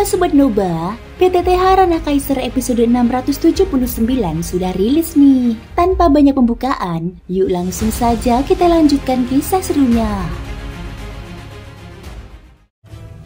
Sobat Noba, PTTH Ranah Kaiser episode 679 sudah rilis nih. Tanpa banyak pembukaan, yuk langsung saja kita lanjutkan kisah serunya.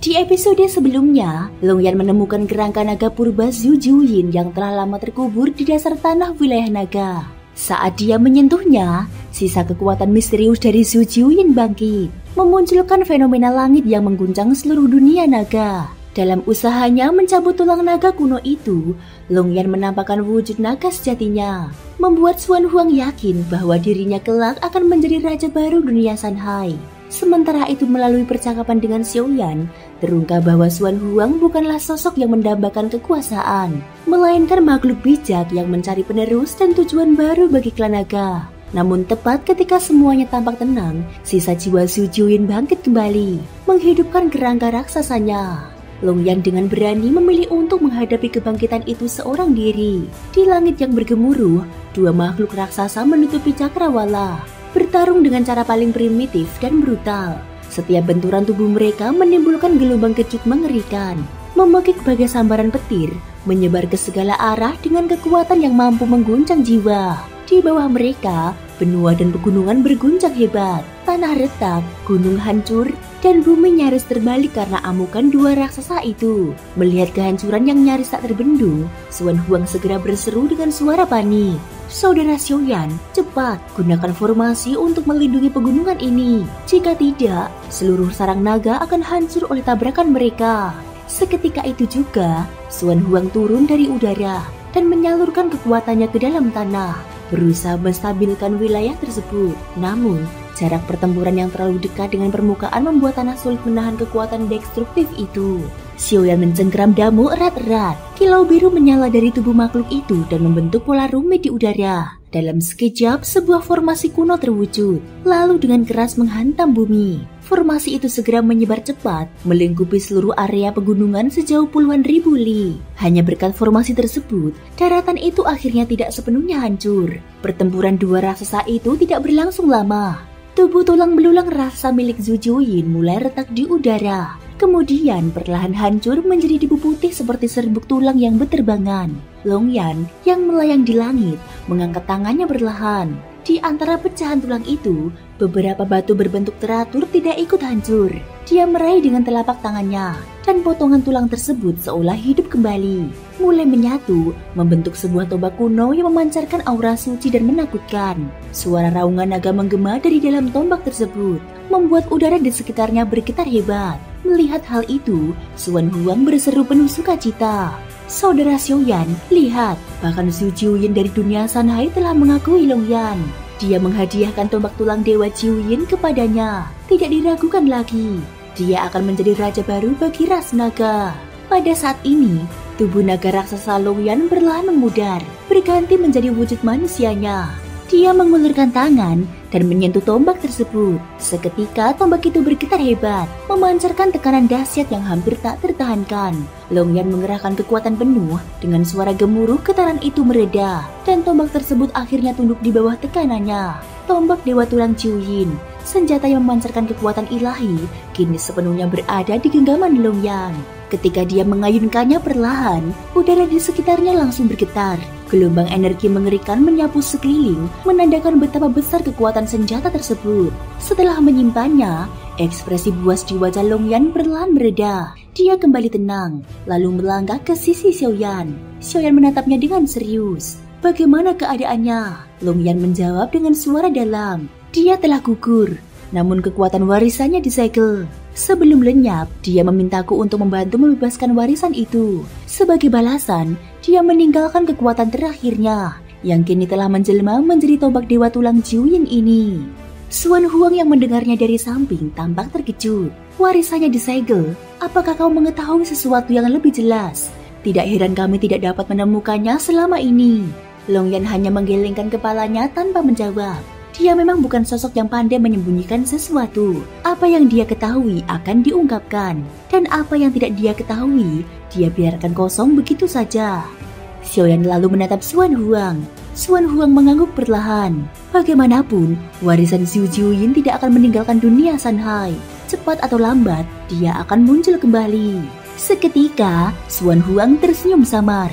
Di episode sebelumnya, Longyan menemukan kerangka naga purba Zhu Juyin yang telah lama terkubur di dasar tanah wilayah naga. Saat dia menyentuhnya, sisa kekuatan misterius dari Zhu Juyin bangkit, memunculkan fenomena langit yang mengguncang seluruh dunia naga. Dalam usahanya mencabut tulang naga kuno itu, Longyan menampakkan wujud naga sejatinya, membuat Xuan Huang yakin bahwa dirinya kelak akan menjadi raja baru dunia Sanhai. Sementara itu melalui percakapan dengan Xiaoyan, terungkap bahwa Xuan Huang bukanlah sosok yang mendambakan kekuasaan, melainkan makhluk bijak yang mencari penerus dan tujuan baru bagi klan naga. Namun tepat ketika semuanya tampak tenang, sisa jiwa Zhu Juyin bangkit kembali, menghidupkan kerangka raksasanya. Longyan dengan berani memilih untuk menghadapi kebangkitan itu seorang diri. Di langit yang bergemuruh, dua makhluk raksasa menutupi cakrawala, bertarung dengan cara paling primitif dan brutal. Setiap benturan tubuh mereka menimbulkan gelombang kejut mengerikan, memekik bagai sambaran petir, menyebar ke segala arah dengan kekuatan yang mampu mengguncang jiwa. Di bawah mereka, benua dan pegunungan berguncang hebat, tanah retak, gunung hancur, dan bumi nyaris terbalik karena amukan dua raksasa itu. Melihat kehancuran yang nyaris tak terbendung, Xuan Huang segera berseru dengan suara panik. Saudara Xiaoyan, cepat gunakan formasi untuk melindungi pegunungan ini. Jika tidak, seluruh sarang naga akan hancur oleh tabrakan mereka. Seketika itu juga, Xuan Huang turun dari udara dan menyalurkan kekuatannya ke dalam tanah, berusaha menstabilkan wilayah tersebut. Namun, jarak pertempuran yang terlalu dekat dengan permukaan membuat tanah sulit menahan kekuatan destruktif itu. Xiaoyan mencengkeram damu erat-erat. Kilau biru menyala dari tubuh makhluk itu dan membentuk pola rumit di udara. Dalam sekejap, sebuah formasi kuno terwujud, lalu dengan keras menghantam bumi. Formasi itu segera menyebar cepat, melingkupi seluruh area pegunungan sejauh puluhan ribu li. Hanya berkat formasi tersebut, daratan itu akhirnya tidak sepenuhnya hancur. Pertempuran dua raksasa itu tidak berlangsung lama. Tubuh tulang belulang raksasa milik Zhu Juyin mulai retak di udara. Kemudian perlahan hancur menjadi debu putih seperti serbuk tulang yang berterbangan. Longyan yang melayang di langit mengangkat tangannya perlahan. Di antara pecahan tulang itu, beberapa batu berbentuk teratur tidak ikut hancur. Dia meraih dengan telapak tangannya, dan potongan tulang tersebut seolah hidup kembali, mulai menyatu, membentuk sebuah tombak kuno yang memancarkan aura suci dan menakutkan. Suara raungan naga menggema dari dalam tombak tersebut, membuat udara di sekitarnya bergetar hebat. Melihat hal itu, Xuan Huang berseru penuh sukacita. Saudara Xiaoyan, lihat, bahkan Zhu Juyin dari dunia Sanhai telah mengakui Longyan. Dia menghadiahkan tombak tulang Dewa Jiuyin kepadanya. Tidak diragukan lagi, dia akan menjadi raja baru bagi ras naga. Pada saat ini, tubuh naga raksasa Longyan perlahan memudar, berganti menjadi wujud manusianya. Dia mengulurkan tangan dan menyentuh tombak tersebut. Seketika tombak itu bergetar hebat, memancarkan tekanan dahsyat yang hampir tak tertahankan. Longyan mengerahkan kekuatan penuh. Dengan suara gemuruh, getaran itu mereda, dan tombak tersebut akhirnya tunduk di bawah tekanannya. Tombak Dewa Tulang Jiuyin, senjata yang memancarkan kekuatan ilahi, kini sepenuhnya berada di genggaman Longyan. Ketika dia mengayunkannya perlahan, udara di sekitarnya langsung bergetar. Gelombang energi mengerikan menyapu sekeliling, menandakan betapa besar kekuatan senjata tersebut. Setelah menyimpannya, ekspresi buas di wajah Longyan perlahan mereda. Dia kembali tenang, lalu melangkah ke sisi Xiaoyan. Xiaoyan menatapnya dengan serius. Bagaimana keadaannya? Longyan menjawab dengan suara dalam. Dia telah gugur, namun kekuatan warisannya disegel. Sebelum lenyap, dia memintaku untuk membantu membebaskan warisan itu. Sebagai balasan, dia meninggalkan kekuatan terakhirnya, yang kini telah menjelma menjadi tombak Dewa Tulang Jiuyin ini. Xuan Huang yang mendengarnya dari samping tampak terkejut. Warisannya disegel. Apakah kau mengetahui sesuatu yang lebih jelas? Tidak heran kami tidak dapat menemukannya selama ini. Longyan hanya menggelengkan kepalanya tanpa menjawab. Dia memang bukan sosok yang pandai menyembunyikan sesuatu. Apa yang dia ketahui akan diungkapkan, dan apa yang tidak dia ketahui, dia biarkan kosong begitu saja. Xiaoyan lalu menatap Xuan Huang. Xuan Huang mengangguk perlahan. Bagaimanapun, warisan Zhu Juyin tidak akan meninggalkan dunia Sanhai. Cepat atau lambat, dia akan muncul kembali. Seketika, Xuan Huang tersenyum samar.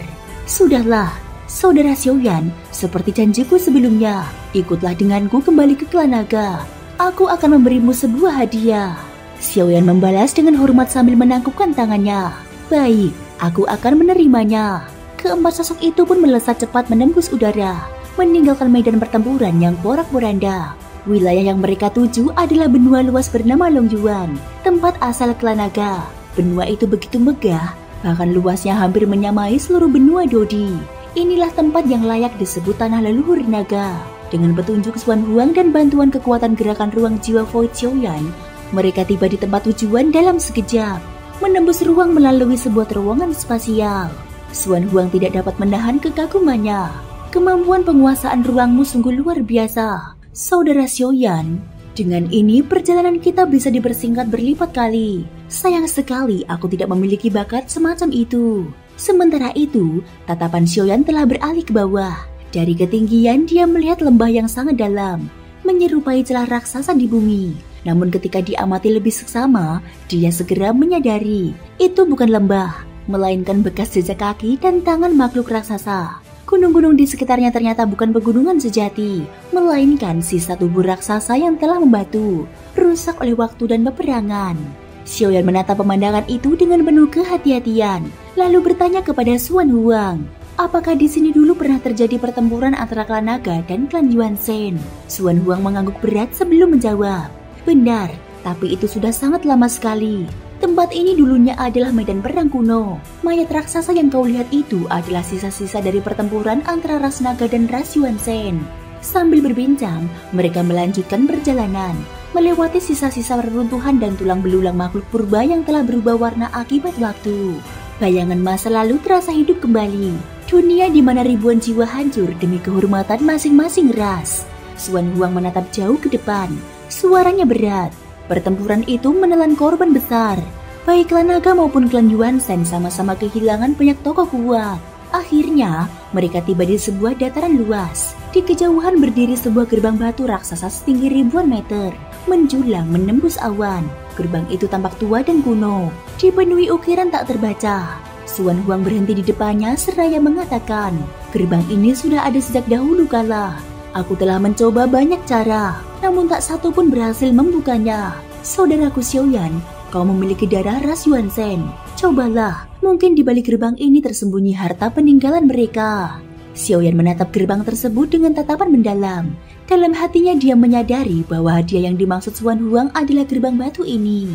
Sudahlah, saudara Xiaoyan, seperti janjiku sebelumnya, ikutlah denganku kembali ke klan naga. Aku akan memberimu sebuah hadiah. Xiaoyan membalas dengan hormat sambil menangkupkan tangannya. Baik, aku akan menerimanya. Keempat sosok itu pun melesat cepat menembus udara, meninggalkan medan pertempuran yang porak-poranda. Wilayah yang mereka tuju adalah benua luas bernama Longyuan, tempat asal klan naga. Benua itu begitu megah, bahkan luasnya hampir menyamai seluruh benua Dodi. Inilah tempat yang layak disebut tanah leluhur naga. Dengan petunjuk Xuan Huang dan bantuan kekuatan gerakan ruang jiwa Fo Xiaoyan, mereka tiba di tempat tujuan dalam sekejap, menembus ruang melalui sebuah terowongan spasial. Xuan Huang tidak dapat menahan kekagumannya. Kemampuan penguasaan ruangmu sungguh luar biasa, saudara Xiaoyan. Dengan ini perjalanan kita bisa dipersingkat berlipat kali. Sayang sekali aku tidak memiliki bakat semacam itu. Sementara itu, tatapan Xiaoyan telah beralih ke bawah. Dari ketinggian dia melihat lembah yang sangat dalam, menyerupai celah raksasa di bumi. Namun ketika diamati lebih seksama, dia segera menyadari itu bukan lembah, melainkan bekas jejak kaki dan tangan makhluk raksasa. Gunung-gunung di sekitarnya ternyata bukan pegunungan sejati, melainkan sisa tubuh raksasa yang telah membatu, rusak oleh waktu dan peperangan. Xiaoyan menatap pemandangan itu dengan penuh kehati-hatian, lalu bertanya kepada Xuan Huang, apakah di sini dulu pernah terjadi pertempuran antara klan naga dan klan Yuan Shen? Xuan Huang mengangguk berat sebelum menjawab, benar, tapi itu sudah sangat lama sekali. Tempat ini dulunya adalah medan perang kuno. Mayat raksasa yang kau lihat itu adalah sisa-sisa dari pertempuran antara ras naga dan ras Yuan Shen. Sambil berbincang, mereka melanjutkan perjalanan, melewati sisa-sisa reruntuhan dan tulang belulang makhluk purba yang telah berubah warna akibat waktu. Bayangan masa lalu terasa hidup kembali. Dunia di mana ribuan jiwa hancur demi kehormatan masing-masing ras. Xuan Huang menatap jauh ke depan. Suaranya berat. Pertempuran itu menelan korban besar. Baik klan naga maupun klan Yuan Shen sama-sama kehilangan banyak tokoh kuat. Akhirnya, mereka tiba di sebuah dataran luas. Di kejauhan berdiri sebuah gerbang batu raksasa setinggi ribuan meter, menjulang menembus awan. Gerbang itu tampak tua dan kuno, dipenuhi ukiran tak terbaca. Xuan Huang berhenti di depannya seraya mengatakan, gerbang ini sudah ada sejak dahulu kala. Aku telah mencoba banyak cara, namun tak satu pun berhasil membukanya. Saudaraku Xiaoyan, kau memiliki darah ras Yuan Shen. Cobalah, mungkin di balik gerbang ini tersembunyi harta peninggalan mereka. Xiaoyan menatap gerbang tersebut dengan tatapan mendalam. Dalam hatinya dia menyadari bahwa hadiah yang dimaksud Xuan Huang adalah gerbang batu ini.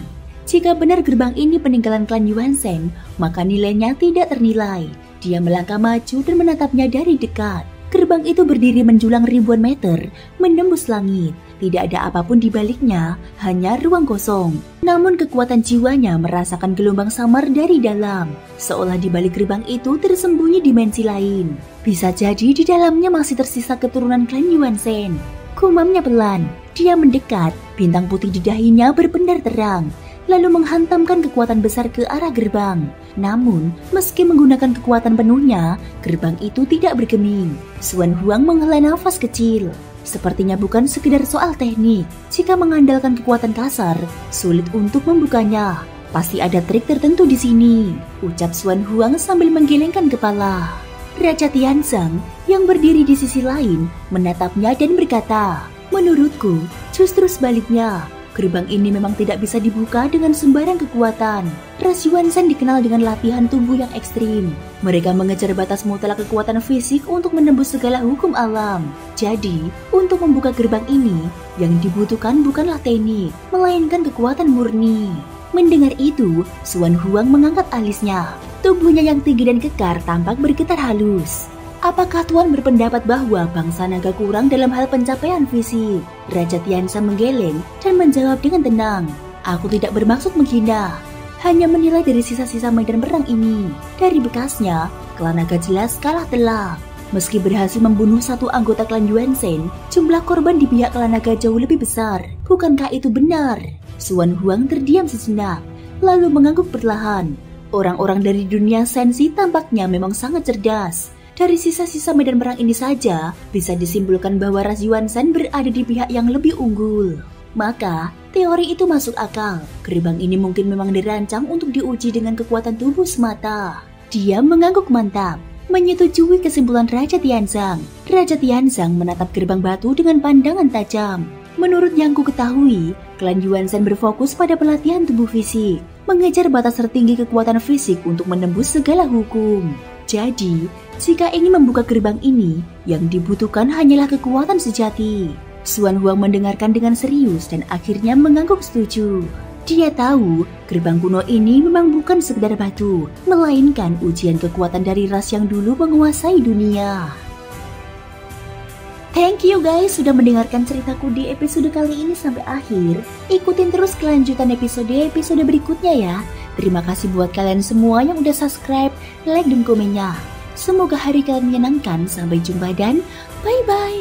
Jika benar gerbang ini peninggalan klan Yuan Shen, maka nilainya tidak ternilai. Dia melangkah maju dan menatapnya dari dekat. Gerbang itu berdiri menjulang ribuan meter, menembus langit. Tidak ada apapun di baliknya, hanya ruang kosong. Namun kekuatan jiwanya merasakan gelombang samar dari dalam. Seolah di balik gerbang itu tersembunyi dimensi lain. Bisa jadi di dalamnya masih tersisa keturunan klan Yuan Shen. Gumamnya pelan, dia mendekat, bintang putih di dahinya berpendar terang, lalu menghantamkan kekuatan besar ke arah gerbang. Namun, meski menggunakan kekuatan penuhnya, gerbang itu tidak bergeming. Xuan Huang menghela nafas kecil. Sepertinya bukan sekedar soal teknik. Jika mengandalkan kekuatan kasar, sulit untuk membukanya. Pasti ada trik tertentu di sini, ucap Xuan Huang sambil menggelengkan kepala. Raja Tianzang yang berdiri di sisi lain menatapnya dan berkata, menurutku, justru sebaliknya. Gerbang ini memang tidak bisa dibuka dengan sembarang kekuatan. Ras Yuan Shen dikenal dengan latihan tubuh yang ekstrim. Mereka mengejar batas mutlak kekuatan fisik untuk menembus segala hukum alam. Jadi, untuk membuka gerbang ini, yang dibutuhkan bukanlah teknik, melainkan kekuatan murni. Mendengar itu, Xuan Huang mengangkat alisnya. Tubuhnya yang tinggi dan kekar tampak bergetar halus. Apakah Tuan berpendapat bahwa bangsa naga kurang dalam hal pencapaian fisik? Raja Tianzang menggeleng dan menjawab dengan tenang. Aku tidak bermaksud menghina, hanya menilai dari sisa-sisa medan perang ini. Dari bekasnya, klan naga jelas kalah telak. Meski berhasil membunuh satu anggota klan Yuan Shen, jumlah korban di pihak klan naga jauh lebih besar. Bukankah itu benar? Xuan Huang terdiam sejenak, lalu mengangguk perlahan. Orang-orang dari dunia sensi tampaknya memang sangat cerdas. Dari sisa-sisa medan perang ini saja, bisa disimpulkan bahwa ras Yuan Shen berada di pihak yang lebih unggul. Maka, Teori itu masuk akal. Gerbang ini mungkin memang dirancang untuk diuji dengan kekuatan tubuh semata. Dia mengangguk mantap, menyetujui kesimpulan Raja Tianzang. Raja Tianzang menatap gerbang batu dengan pandangan tajam. Menurut yang ku ketahui, klan Yuanzhen berfokus pada pelatihan tubuh fisik, mengejar batas tertinggi kekuatan fisik untuk menembus segala hukum. Jadi, jika ingin membuka gerbang ini, yang dibutuhkan hanyalah kekuatan sejati. Xuan Huang mendengarkan dengan serius dan akhirnya mengangguk setuju. Dia tahu gerbang kuno ini memang bukan sekedar batu, melainkan ujian kekuatan dari ras yang dulu menguasai dunia. Thank you guys sudah mendengarkan ceritaku di episode kali ini sampai akhir. Ikutin terus kelanjutan episode berikutnya ya. Terima kasih buat kalian semua yang udah subscribe, like, dan komennya. Semoga hari kalian menyenangkan. Sampai jumpa dan bye-bye.